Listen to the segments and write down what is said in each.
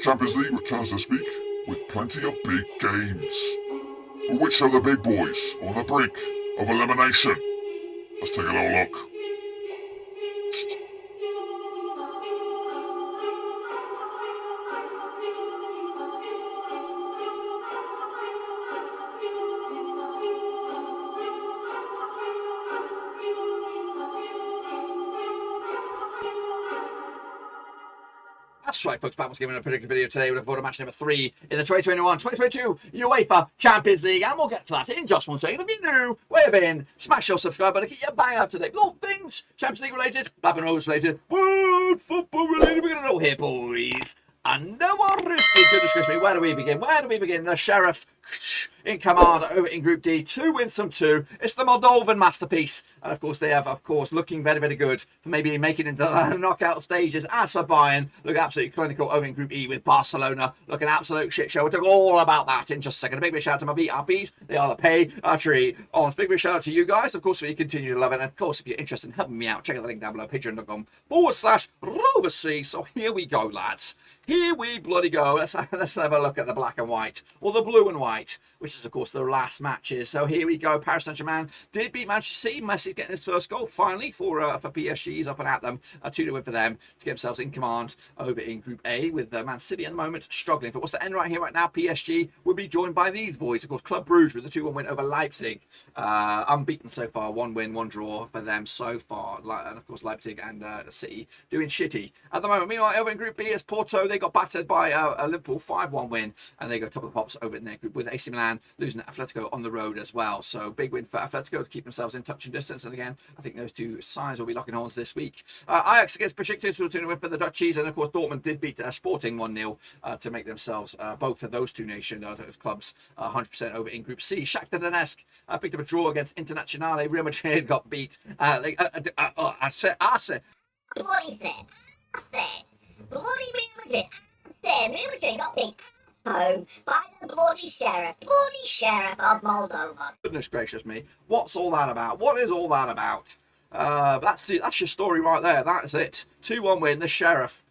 Champions League returns this week with plenty of big games. But which are the big boys on the brink of elimination? Let's take a little look. That's right, folks. Back once again in a predictive video today. We're looking forward to match number 3 in the 2021-2022 UEFA Champions League, and we'll get to that in just one second. If you're new, where been, smash your subscribe button, keep your bang up to date with all things Champions League related, Black and Rose related, world football related. We're gonna know here, boys. And no more risky. Goodness gracious me, where do we begin? Where do we begin? The Sheriff in command over in Group D. 2 wins from 2. It's the Moldovan masterpiece. And of course, they have, looking very, very good for maybe making it into the knockout stages. As for Bayern, look absolutely clinical over in Group E with Barcelona. Look an absolute shit show. We'll talk all about that in just a second. A big shout out to my VRPs. They are the pay tree on. Big shout out to you guys. Of course, if you continue to love it. And of course, if you're interested in helping me out, check out the link down below, patreon.com/RoverC. So here we go, lads. Here we bloody go. Let's have a look at the black and white, or the blue and white, which is, of course, the last matches. So here we go. Paris Saint-Germain did beat Manchester City. Messi's getting his first goal, finally, for PSG. He's up and at them. A 2-0 win for them to get themselves in command over in Group A, with Man City at the moment struggling. If it was to end right here, right now, PSG would be joined by these boys. Of course, Club Brugge with a 2-1 win over Leipzig. Unbeaten so far. 1 win, 1 draw for them so far. And, of course, Leipzig and City doing shitty at the moment. Meanwhile, over in Group B is Porto. They got battered by a Liverpool 5-1 win, and they go top of the pops over in their group, with AC Milan losing to Atlético on the road as well. So big win for Atlético to keep themselves in touch and distance. And again, I think those two sides will be locking horns this week. Ajax against Beşiktaş, 2-0 win for the Dutchies, and of course Dortmund did beat Sporting 1-0 to make themselves, both of those two clubs 100% over in Group C. Shakhtar Donetsk picked up a draw against Internazionale. Real Madrid got beat. Bloody Real Madrid. Real Madrid got beat home by the bloody sheriff of Moldova. Goodness gracious me, what's all that about? What is all that about? That's your story right there. That's it. 2-1 win. The Sheriff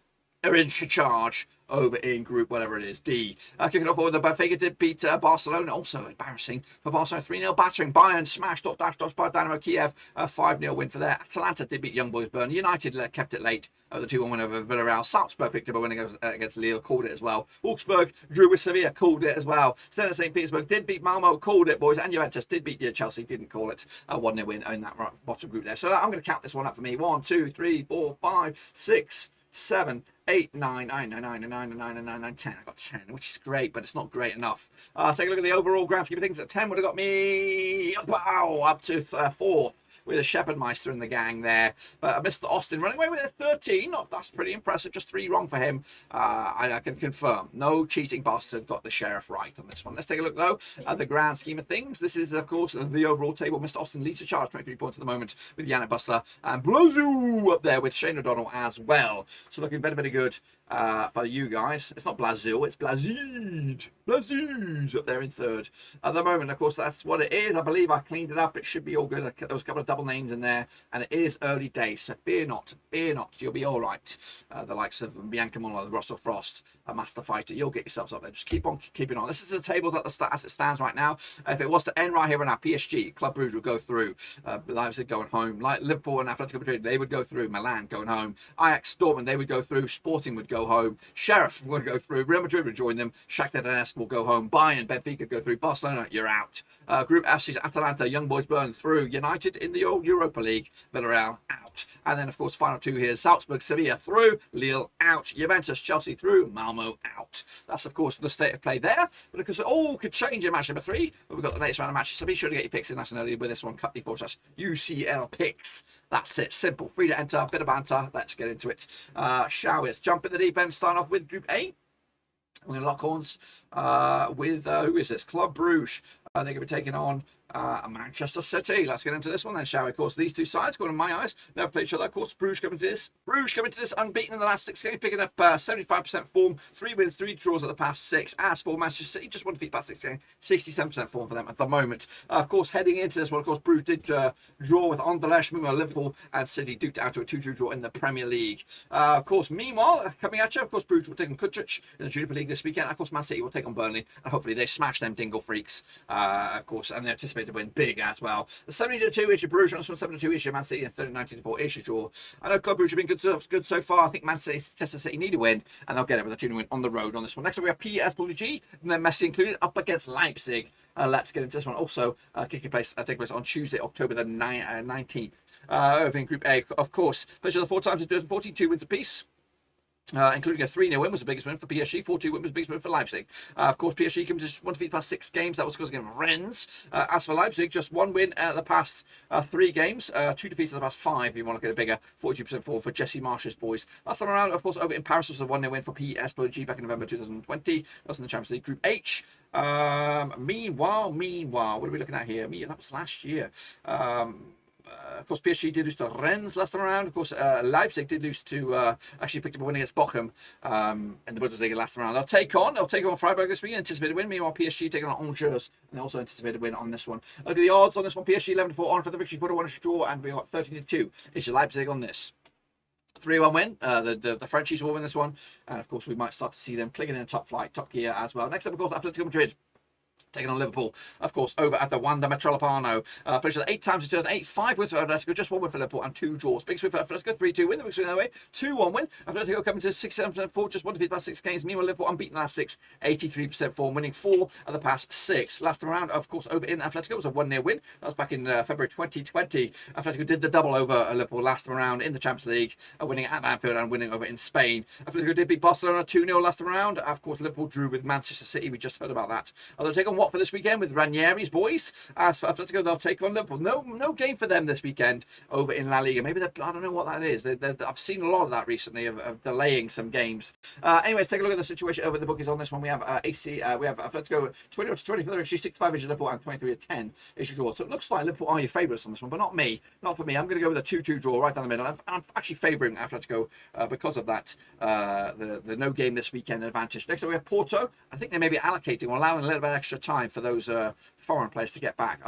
are in charge over in Group whatever it is, D. Kicking off with the Benfica did beat Barcelona. Also embarrassing for Barcelona. 3-0 battering. Bayern smashed by Dinamo Kiev. 5-0 win for there. Atalanta did beat Young Boys Bern. United kept it late. The 2-1 win over Villarreal. Salzburg picked up a win against Lille, called it as well. Wolfsburg drew with Sevilla, called it as well. Zenit St. Petersburg did beat Malmö, called it, boys. And Juventus did beat Chelsea, didn't call it. A 1-0 win in that bottom group there. So I'm going to count this one up for me. 1, 2, 3, 4, 5, 6, 7, 8, 9, 9, 9, 9, 9, 9, 9, 9, 9, 10. I got 10, which is great, but it's not great enough. Take a look at the overall grand scheme of things. At 10 would have got me up to 4th. With a Shepherd Meister in the gang there. But Mr. Austin running away with a 13. That's pretty impressive. Just 3 wrong for him. I can confirm. No cheating bastard got the Sheriff right on this one. Let's take a look, though, at the grand scheme of things. This is, of course, the overall table. Mr. Austin leads the charge, 23 points at the moment, with Yannick Bustler and Blazoo up there with Shane O'Donnell as well. So looking very, very good for you guys. It's not Blazoo, it's Blazid. Blazoo's up there in 3rd. At the moment, of course, that's what it is. I believe I cleaned it up. It should be all good. There was a couple of double names in there, and it is early days, so fear not, you'll be all right. The likes of Bianca Muller, the Russell Frost, a Master Fighter, you'll get yourselves up there. Just keep on keeping on. This is the tables as it stands right now. If it was to end right here and now, PSG, Club Brugge would go through, Leipzig going home, like Liverpool and Atlético Madrid, they would go through, Milan going home, Ajax, Dortmund, they would go through, Sporting would go home, Sheriff would go through, Real Madrid would join them, Shakhtar Donetsk will go home, Bayern, Benfica go through, Barcelona, you're out. Group F is Atalanta, Young Boys Bern through, United in the Europa League, Villarreal out. And then, of course, final 2 here, Salzburg, Sevilla through, Lille out, Juventus, Chelsea through, Malmö out. That's, of course, the state of play there. But because it all could change in match number 3, but we've got the next round of matches, so be sure to get your picks in nice and early with this one, cut/UCL picks. That's it, simple, free to enter, bit of banter. Let's get into it. Shall we? Let's jump in the deep end, starting off with Group A. We're going to lock horns with, who is this? Club Brugge. They're going to be taking on Manchester City. Let's get into this one then, shall we? Of course, these two sides, according to my eyes, never played each other. Of course, Bruges coming to this. Bruges coming to this unbeaten in the last 6 games, picking up 75% form, 3 wins, 3 draws at the past 6. As for Manchester City, just 1 defeat past 6 games, 67% form for them at the moment. Of course, heading into this one, of course, Bruges did draw with Anderlecht, meanwhile Liverpool and City duked out to a 2-2 draw in the Premier League. Of course, meanwhile, coming at you, of course, Bruges will take on Kutchich in the Junior League this weekend. Of course, Man City will take on Burnley, and hopefully they smash them dingle freaks, of course, and they anticipate to win big as well. The 72 is your Bruges on this one, 72 is your Man City, and 39-4 is your draw. I know Club Bruges have been good so far. I think Manchester City need a win, and they'll get it with a 2-0 win on the road on this one. Next up, we have PSBG, and then Messi included, up against Leipzig. Let's get into this one. Also, taking place on Tuesday, October the 19th. Over in Group A, of course. Played the 4 times in 2014, 2 wins apiece. Including a 3-0 win was the biggest win for PSG, 4-2 win was the biggest win for Leipzig. Of course, PSG came to just 1 defeat past 6 games. That was because against Rennes. As for Leipzig, just 1 win at the past 3 games, 2 defeats in the past 5. If you want to get a bigger 42% form for Jesse Marsh's boys. Last time around, of course, over in Paris was a 1-0 win for PSG back in November 2020. That was in the Champions League Group H. Meanwhile, what are we looking at here? That was last year. Of course, PSG did lose to Rennes last time around. Of course, Leipzig did lose to actually picked up a win against Bochum in the Bundesliga last time around. They'll take on Freiburg this week. Anticipated win. Meanwhile, PSG taking on Angers, and they also anticipated win on this one. Look at the odds on this one. PSG 11-4 on for the victory. 4-1 draw, and we got 13-2. It's your Leipzig on this. 3-1 win. The Frenchies will win this one, and of course, we might start to see them clicking in top flight, top gear as well. Next up, of course, Atlético Madrid. Taking on Liverpool, of course, over at the Wanda Metropolitano. Played 8 times in 2008, 5 wins for Atletico, just 1 win for Liverpool, and 2 draws. Big win for Atletico, 3-2 win. The big win away, 2-1 win. Atletico coming to 67% form, just 1 defeat past 6 games. Meanwhile, Liverpool unbeaten the last 6, 83% form, winning 4 of the past 6. Last time around, of course, over in Atletico, it was a 1-0 win. That was back in February 2020. Atletico did the double over Liverpool last time around in the Champions League, winning at Anfield and winning over in Spain. Atletico did beat Barcelona 2-0 last time around. Of course, Liverpool drew with Manchester City. We just heard about that. They'll take on Watford this weekend with Ranieri's boys. As for Atletico, they'll take on Liverpool. No game for them this weekend over in La Liga. Maybe I don't know what that is. I've seen a lot of that recently of delaying some games. Anyways, take a look at the situation over the bookies on this one. We have AC. We have Atletico 20-20 for the actually 65 is your Liverpool and 23-10 is your draw. So it looks like Liverpool are your favourites on this one, but not me. Not for me. I'm going to go with a 2-2 draw right down the middle. I'm actually favouring Atletico because of that. The no game this weekend advantage. Next up, we have Porto. I think they may be allocating or allowing a little bit extra time for those foreign players to get back.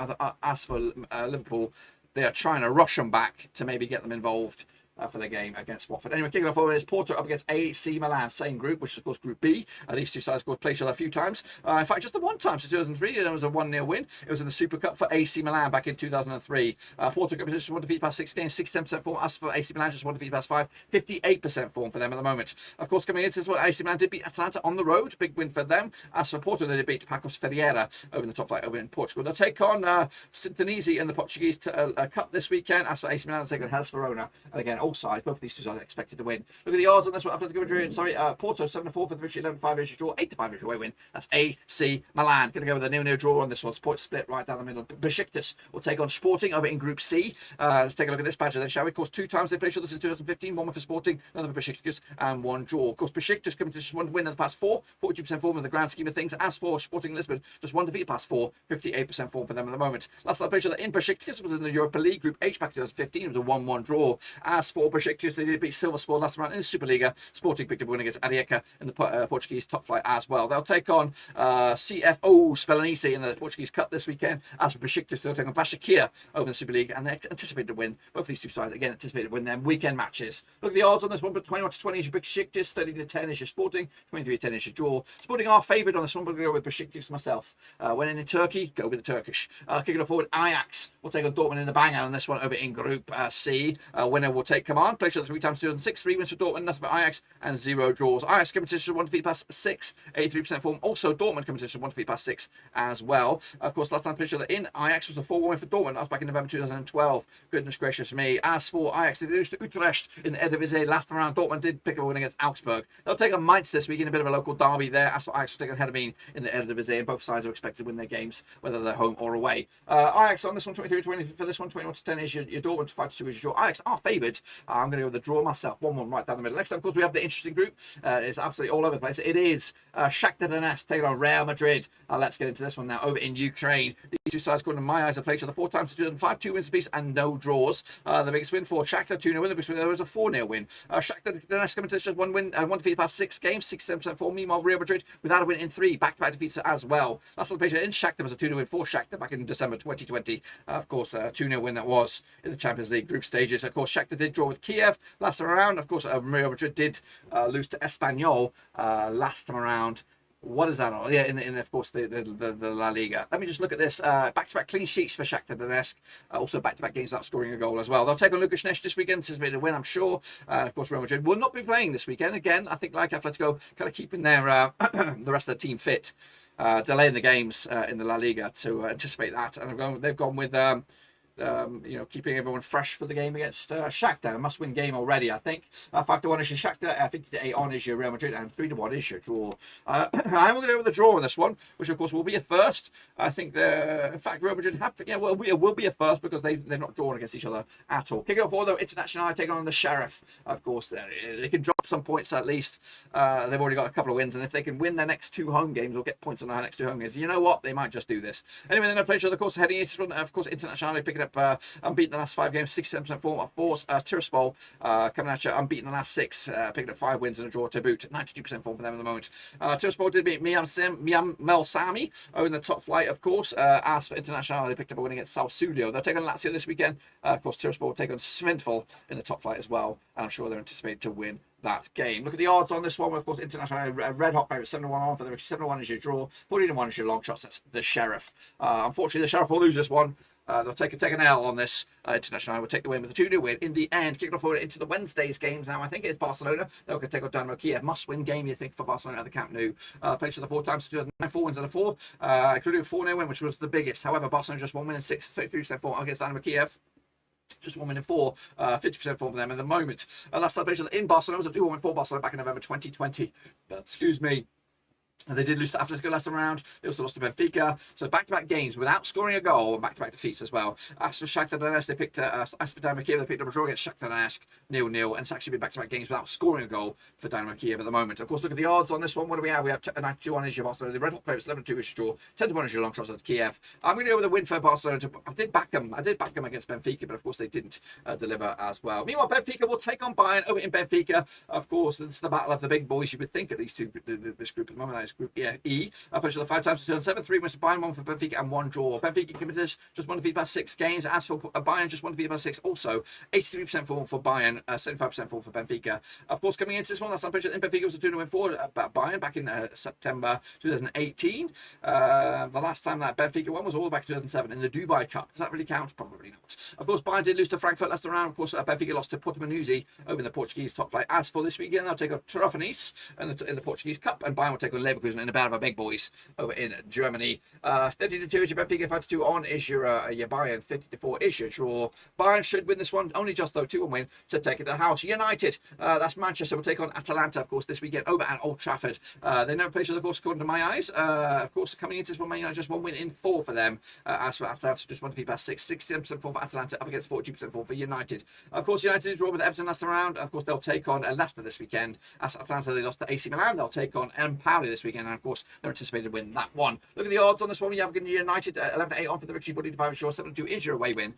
As for Liverpool, they are trying to rush them back to maybe get them involved for the game against Watford. Anyway, kicking off over is Porto up against AC Milan, same group, which is of course Group B. These two sides, of course, played each other a few times. In fact, just the one time since 2003, and it was a 1-0 win. It was in the Super Cup for AC Milan back in 2003. Porto got position 1 defeat past 6 games, 67% form. As for AC Milan, just 1 defeat past 5, 58% form for them at the moment. Of course, coming into this one, AC Milan did beat Atalanta on the road, big win for them. As for Porto, they did beat Pacos Ferreira over in the top flight over in Portugal. They'll take on Sintonese in the Portuguese Cup this weekend. As for AC Milan, they'll take on Hellas Verona. And again, all sides, both of these two are expected to win. Look at the odds on this one. Atletico Madrid, Porto 7-4 for the victory, 11-5 is your draw, 8-5 is your away win. That's AC Milan. Going to go with a 0-0 draw on this one. Point split right down the middle. Beşiktaş will take on Sporting over in Group C. Let's take a look at this badge then, shall we? Of course, 2 times they played each other since 2015. 1 for Sporting, another for Beşiktaş, and 1 draw. Of course, Beşiktaş coming to just 1 win in the past 4, 42% form in the grand scheme of things. As for Sporting Lisbon, just 1 defeat past 4, 58% form for them at the moment. Last time they played each other in Beşiktaş was in the Europa League Group H back in 2015. It was a 1-1 draw. As for Beşiktaş, they did beat Silversport last round in the Superliga. Sporting picked up a win against Rijeka in the Portuguese top flight as well. They'll take on CFO Spallanese in the Portuguese Cup this weekend. As for Beşiktaş, they'll take on Başakşehir over in the Super League, and they anticipated to win. Both of these two sides again anticipated to win their weekend matches. Look at the odds on this one, but 21-20 is your Beşiktaş, 30-10 is your Sporting, 23-10 is your draw. Sporting are favoured on this one, but I'll go with Beşiktaş myself. When in Turkey, go with the Turkish. Kicking it forward, Ajax will take on Dortmund in the banger on this one over in Group C. Winner will take command. Played each other 3 times 2006, 3 wins for Dortmund, nothing for Ajax, and 0 draws. Ajax competition 1 defeat past 6, 83% form. Also, Dortmund competition 1 defeat past 6 as well. Of course, last time played each other in Ajax was a 4-1 win for Dortmund. That was back in November 2012. Goodness gracious me. As for Ajax, they did lose to Utrecht in the Eredivisie last time around. Dortmund did pick up a win against Augsburg. They'll take on Mainz this week in a bit of a local derby there. As for Ajax, will take on Heerenveen in the Eredivisie, and both sides are expected to win their games, whether they're home or away. Ajax on this one, 23-20 for this one, 21-10 is your Dortmund, 5-2 is your draw. Ajax are favoured I'm going to go with the draw myself. 1-1 right down the middle. Next time, of course, we have the interesting group. It's absolutely all over the place. It is Shakhtar Donetsk taking on Real Madrid. Let's get into this one now. Over in Ukraine, these two sides, according to my eyes, have played each other 4 times in 2005, 2 wins apiece and no draws. The biggest win for Shakhtar, 2-0 win. The biggest win, there was a 4-0 win. Shakhtar Donetsk coming to this just 1 win, 1 defeat past 6 games, 67% form. Meanwhile, Real Madrid without a win in 3, back-to-back defeats as well. Last time the played in Shakhtar was a 2-0 win for Shakhtar back in December 2020. Of course, a 2-0 win that was in the Champions League group stages. Of course, Shakhtar did draw with Kiev last time around. Of course, Real Madrid did lose to Espanyol last time around. What is that on? Yeah, in of course the La Liga. Let me just look at this. Back-to-back clean sheets for Shakhtar Donetsk. Also back-to-back games without scoring a goal as well. They'll take on Lucas Nesh this weekend. Anticipated a win, I'm sure. Of course, Real Madrid will not be playing this weekend. Again, I think like Atletico, kind of keeping their the rest of the team fit, delaying the games in the La Liga to anticipate that. And they've gone with keeping everyone fresh for the game against Shakhtar. A must-win game already, I think. 5-1 is your Shakhtar, 50-8 on is your Real Madrid, and 3-1 is your draw. I'm going to go with the draw on this one, which of course will be a first. I think in fact Real Madrid will be a first because they're not drawn against each other at all. Kicking off all though, International taking on the Sheriff. Of course, they can drop some points at least. They've already got a couple of wins, and if they can win their next 2 home games or get points on their next 2 home games, you know what? They might just do this. Anyway, then I play each other, of course, heading into this one. Of course, International picking up unbeaten the last 5 games, 67% form. Of course, Tiraspol coming at you unbeaten the last 6, picking up 5 wins and a draw to boot. 92% form for them at the moment. Tiraspol did beat Mel Sami in the top flight, of course. As for International, they picked up a win against Salzburg. They'll take on Lazio this weekend. Of course, Tiraspol will take on Svintful in the top flight as well, and I'm sure they're anticipated to win that game. Look at the odds on this one. Of course, International red hot favourite, 7-1 on for the 7-1 is your draw, 14-1 is your long shots. That's the Sheriff. Unfortunately, the Sheriff will lose this one. They'll take an L on this. International will take the win with a 2-0 win in the end. Kicking off forward into the Wednesday's games now. I think it's Barcelona. They'll take on Dinamo Kiev. Must-win game, you think, for Barcelona at the Camp Nou. Played each other 4 times, 2009, 4 wins and a 4, including a 4-0 win, which was the biggest. However, Barcelona just 1 win and 6, 33% form against Dinamo Kiev. Just 1 win and 4, 50% form for them at the moment. Last time played in Barcelona was a 2-1 win for Barcelona back in November 2020. Excuse me. They did lose to Atlético last time around. They also lost to Benfica. So back-to-back games without scoring a goal and back-to-back defeats as well. As for Shakhtar Donetsk, they picked as for Dinamo Kiev, they picked up a draw against Shakhtar Donetsk 0-0, and it's actually been back-to-back games without scoring a goal for Dinamo Kiev at the moment. Of course, look at the odds on this one. What do we have? We have 92-1 is your Barcelona. The red hot favourites, 11-2 is your draw, 10-1 is your long shots at Kiev. I'm going to go with a win for Barcelona. I did back them against Benfica, but of course they didn't deliver as well. Meanwhile, Benfica will take on Bayern over in Benfica. Of course, it's the battle of the big boys. You would think at these two, this group at the moment, that is Group E. I've played the 5 times to turn 7, 3 wins for Bayern, 1 for Benfica, and 1 draw. Benfica committed just 1 defeat past 6 games. As for Bayern, just 1 defeat past 6. Also, 83% form for Bayern, 75% form for Benfica. Of course, coming into this one, last time played in Benfica was a 2-0 win for Bayern back in September 2018. The last time that Benfica won was all the way back in 2007 in the Dubai Cup. Does that really count? Probably not. Of course, Bayern did lose to Frankfurt last round. Of course, Benfica lost to Portimonense over in the Portuguese top flight. As for this weekend, they'll take on Trofanice in the Portuguese Cup, and Bayern will take on Leverkusen in a battle of big boys over in Germany. 30-2 is your Benfica, 5-2 on is your Bayern, 50-4 is your draw. Bayern should win this one, only just though 2-1 win to take it to the house. United, that's Manchester, will take on Atalanta, of course, this weekend over at Old Trafford. They never played each other, of course, according to my eyes. Of course, coming into this one, Man United just 1 win in 4 for them. As for Atalanta, just 1 defeat past 6, 67% form for Atalanta up against 42% form for United. Of course, United is draw with Everton last round. Of course, they'll take on Leicester this weekend. As Atalanta, they lost to AC Milan. They'll take on Empoli this weekend, and of course, they're anticipated to win that one. Look at the odds on this one. We have United 11-8 on for the victory, 45 sure, 7-2 is your away win.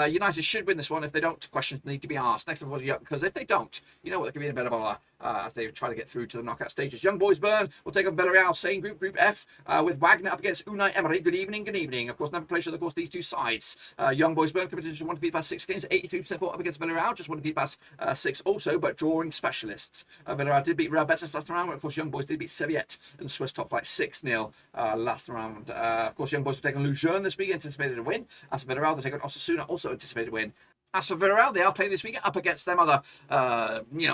United should win this one. If they don't, questions need to be asked. Next one, because if they don't, you know what, they could be in a bit of a as they try to get through to the knockout stages. Young Boys Bern will take on Villarreal, same Group F, with Wagner up against Unai Emery. Good evening, good evening. Of course, never played of course these two sides. Young Boys Bern committed to 1 defeat past 6 games, 83% for up against Villarreal, just 1 defeat past 6 also, but drawing specialists. Villarreal did beat Real Betis last round, of course Young Boys did beat Sevilla in the Swiss top flight 6-0 last round. Of course, Young Boys will take on Luzern this week, anticipated to win. As for Villarreal, they'll take on Osasuna, also anticipated to win. As for Villarreal, they are playing this weekend up against them other,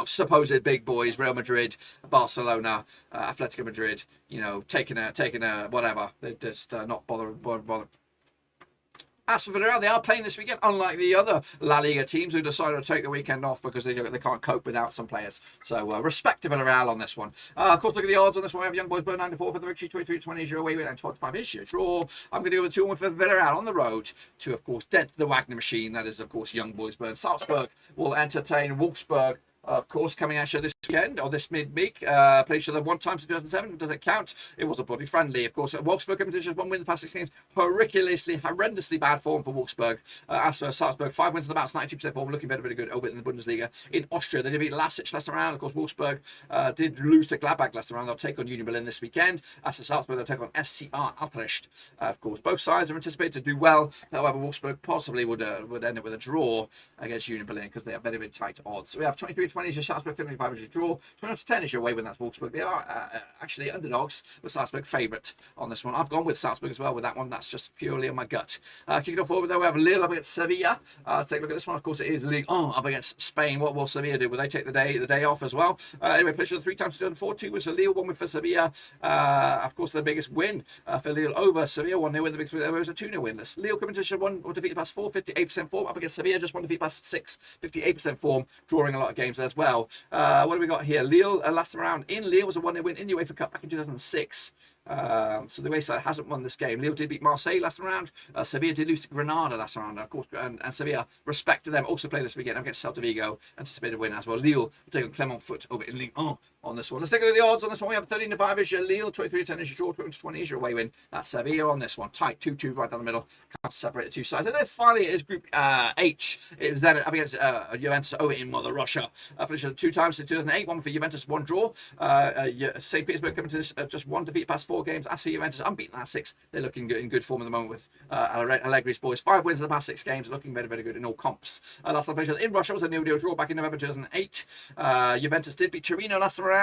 supposed big boys, Real Madrid, Barcelona, Atletico Madrid, taking a whatever. They're just not bother. As for Villarreal, they are playing this weekend, unlike the other La Liga teams who decided to take the weekend off because they can't cope without some players. So respect to Villarreal on this one. Of course, look at the odds on this one. We have Young Boys Burn 94 for the victory, 23-20 is your away win, and 25 is your draw. I'm going to go with 2-1 for Villarreal on the road to, of course, dent the Wagner machine. That is, of course, Young Boys Burn. Salzburg will entertain Wolfsburg. Of course, coming at you this weekend, or this midweek, played each other one time in 2007. Does it count? It was a bloody friendly. Of course, Wolfsburg coming to just 1 win in the past 6 games. Horrendously bad form for Wolfsburg. As for Salzburg, 5 wins in the bounce, 92% form, looking very good over in the Bundesliga. In Austria, they did beat Leipzig last round. Of course, Wolfsburg did lose to Gladbach last round. They'll take on Union Berlin this weekend. As for Salzburg, they'll take on SCR Utrecht. Of course, both sides are anticipated to do well. However, Wolfsburg possibly would end up with a draw against Union Berlin because they have very tight odds. So we have 23-20 is your Salzburg, 25 is your draw. 21-10 is your way when that's Wolfsburg. They are actually underdogs, with Salzburg favourite on this one. I've gone with Salzburg as well with that one. That's just purely on my gut. Kicking off forward, though, we have Lille up against Sevilla. Let's take a look at this one. Of course, it is Ligue 1 up against Spain. What will Sevilla do? Will they take the day off as well? Anyway, played 3 times 2004. 2 was for Lille, 1 win for Sevilla. Of course, the biggest win for Lille over Sevilla. 1-0 win. The biggest win. There was a 2-0 win. Lille coming to 1 defeat past 4, 58% form. Up against Sevilla, just 1 defeat past 6, 58% form. Drawing a lot of games as well. What do we got here? Lille last round in Lille was a 1-0 win in the UEFA Cup back in 2006. So the away side hasn't won this game. Lille did beat Marseille last round. Sevilla did lose to Granada last round, of course, and Sevilla, respect to them, also play this weekend against Celta Vigo. Anticipated win as well. Lille will take on Clermont Foot over in Ligue 1 on this one. Let's take a look at the odds on this one. We have 13-5 is your Lille, 23-10 is your draw, 20-20 is your away win. That's Sevilla on this one. Tight 2-2 right down the middle. Can't separate the two sides. And then finally it is Group H. It's Zenit up against Juventus over in Mother Russia. Finished 2 times in 2008. 1 for Juventus, 1 draw. St. Petersburg coming to this just 1 defeat past 4 games. As for Juventus, unbeaten last 6. They're looking good, in good form at the moment with Allegri's boys. 5 wins in the past 6 games, looking very good in all comps. Last time played in Russia was a 0-0 draw back in November 2008. Juventus did beat Torino last round.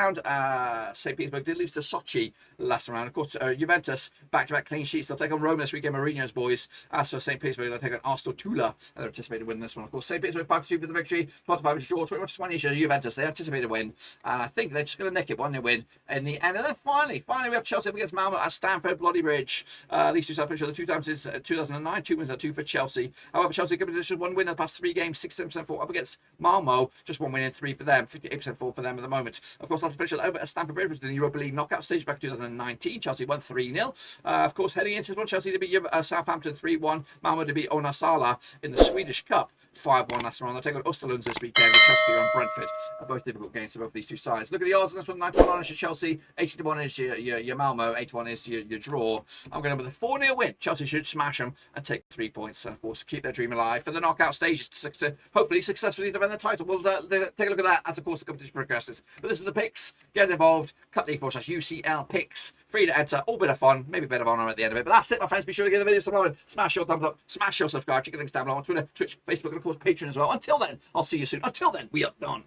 St. Petersburg did lose to Sochi last round. Of course, Juventus back-to-back clean sheets. They'll take on Roma this weekend, Mourinho's boys. As for St. Petersburg, they'll take on Arsenal Tula. They're anticipated win this one. Of course, St. Petersburg 5-2 for the victory. 25 is draw. 21-20 is Juventus. They anticipate a win, and I think they're just going to nick it 1-0 win in the end. And then finally we have Chelsea up against Malmö at Stamford Bloody Bridge. These two sides played each other 2 times since 2009. 2 wins are 2 for Chelsea. However, Chelsea given just 1 win in the past 3 games, 67% for up against Malmö. Just 1 win in 3 for them, 58% for them at the moment. Of course, last played over at Stamford Bridge, which was the Europa League knockout stage back in 2019. Chelsea won 3-0. Of course, heading into this one, Chelsea to beat Southampton 3-1. Malmö to beat Onasala in the Swedish Cup 5-1 last round. They'll take on Österlunds this weekend with Chelsea and Brentford. Both difficult games for both these two sides. Look at the odds on this one. 9-1 is your Chelsea, 80-1 is your Malmö, 8-1 is your draw. I'm going with a 4-0 win. Chelsea should smash them and take 3 points, and of course keep their dream alive for the knockout stages to hopefully successfully defend the title. We'll take a look at that as of course the competition progresses. But this is the picks. Get involved. cut.ly/UCL picks. Free to enter. All bit of fun. Maybe a bit of honour at the end of it. But that's it, my friends. Be sure to give the video some love. Smash your thumbs up. Smash your subscribe. Check the links down below on Twitter, Twitch, Facebook, and of course Patreon as well. Until then, I'll see you soon. Until then, we are done.